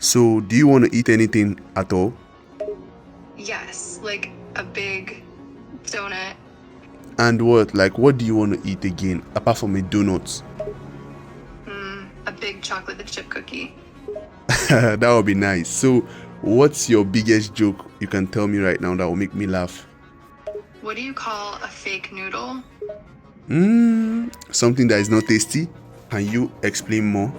So, do you want to eat anything at all? Yes, like a big donut. And what? Like, what do you want to eat again, apart from a donut? A big chocolate chip cookie. That would be nice. So, what's your biggest joke you can tell me right now that will make me laugh? What do you call a fake noodle? Something that is not tasty? Can you explain more?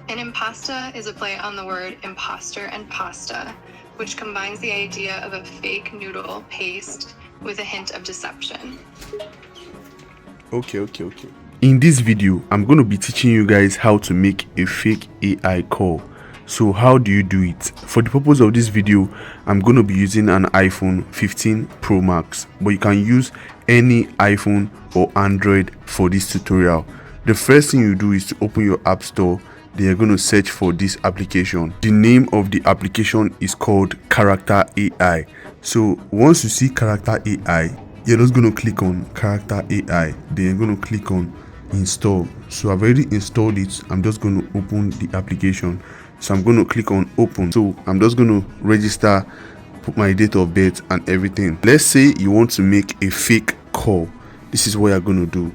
An impasta is a play on the word imposter and pasta, which combines the idea of a fake noodle paste with a hint of deception. Okay. In this video, I'm going to be teaching you guys how to make a fake AI call. So how do you do it? For the purpose of this video, I'm going to be using an iPhone 15 Pro Max, but you can use any iPhone or Android for this tutorial. The first thing you do is to open your app store. Then you're going to search for this application. The name of the application is called Character AI. So once you see Character AI, you're just going to click on Character AI. Then you're going to click on install. So I've already installed it. I'm just going to open the application. So I'm going to click on open. So I'm just going to register, put my date of birth and everything. Let's say you want to make a fake call. This is what you're going to do.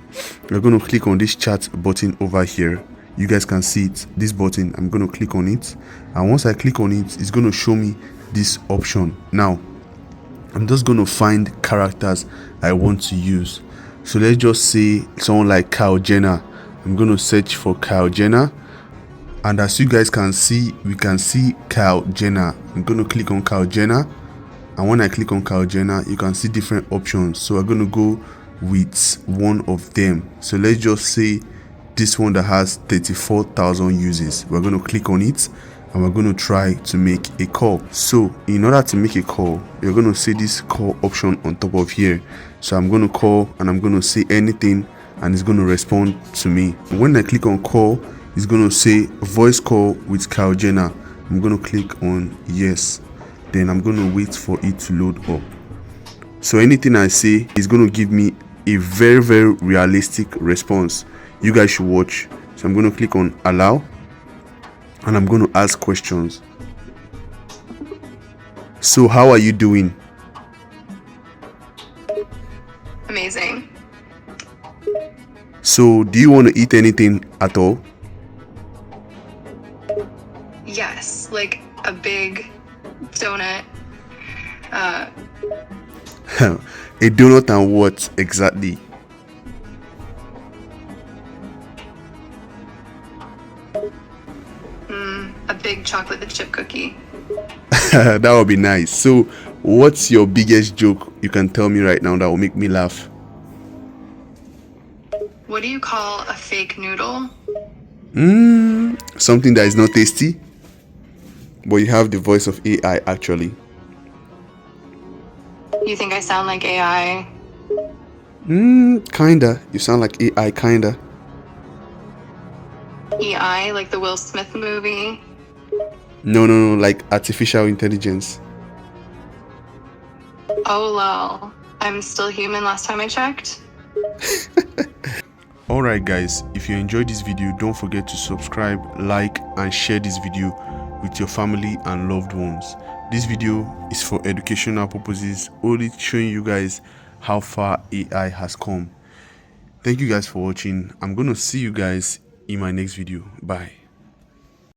You're going to click on this chat button over here. You guys can see it, this button. I'm going to click on it, and once I click on it, it's going to show me this option. Now I'm just going to find characters I want to use. So let's just say someone like Kyle Jenner. I'm going to search for Kyle Jenner, and as you guys can see, we can see Kyle Jenner. I'm going to click on Kyle Jenner, and when I click on Kyle Jenner, you can see different options. So I'm going to go with one of them. So let's just say this one that has 34,000 uses. We're going to click on it, and we're going to try to make a call. So in order to make a call, you're going to see this call option on top of here. So I'm going to call, and I'm going to say anything, and it's going to respond to me. When I click on call, it's going to say voice call with Kyle Jenner. I'm going to click on yes. Then I'm going to wait for it to load up. So anything I say is going to give me a very realistic response. You guys should watch. So I'm going to click on allow, and I'm going to ask questions. So how are you doing? Amazing. So do you want to eat anything at all? Yes, like a big donut. A donut and what exactly? A big chocolate chip cookie. That would be nice. So what's your biggest joke you can tell me right now that will make me laugh? What do you call a fake noodle? Something that is not tasty, but you have the voice of AI actually. You think I sound like AI? Kinda. You sound like AI, kinda. EI, like the Will Smith movie? No, like artificial intelligence. Oh lol. I'm still human last time I checked. Alright guys, if you enjoyed this video, don't forget to subscribe, like and share this video with your family and loved ones. This video is for educational purposes, only showing you guys how far AI has come. Thank you guys for watching. I'm gonna see you guys in my next video. Bye.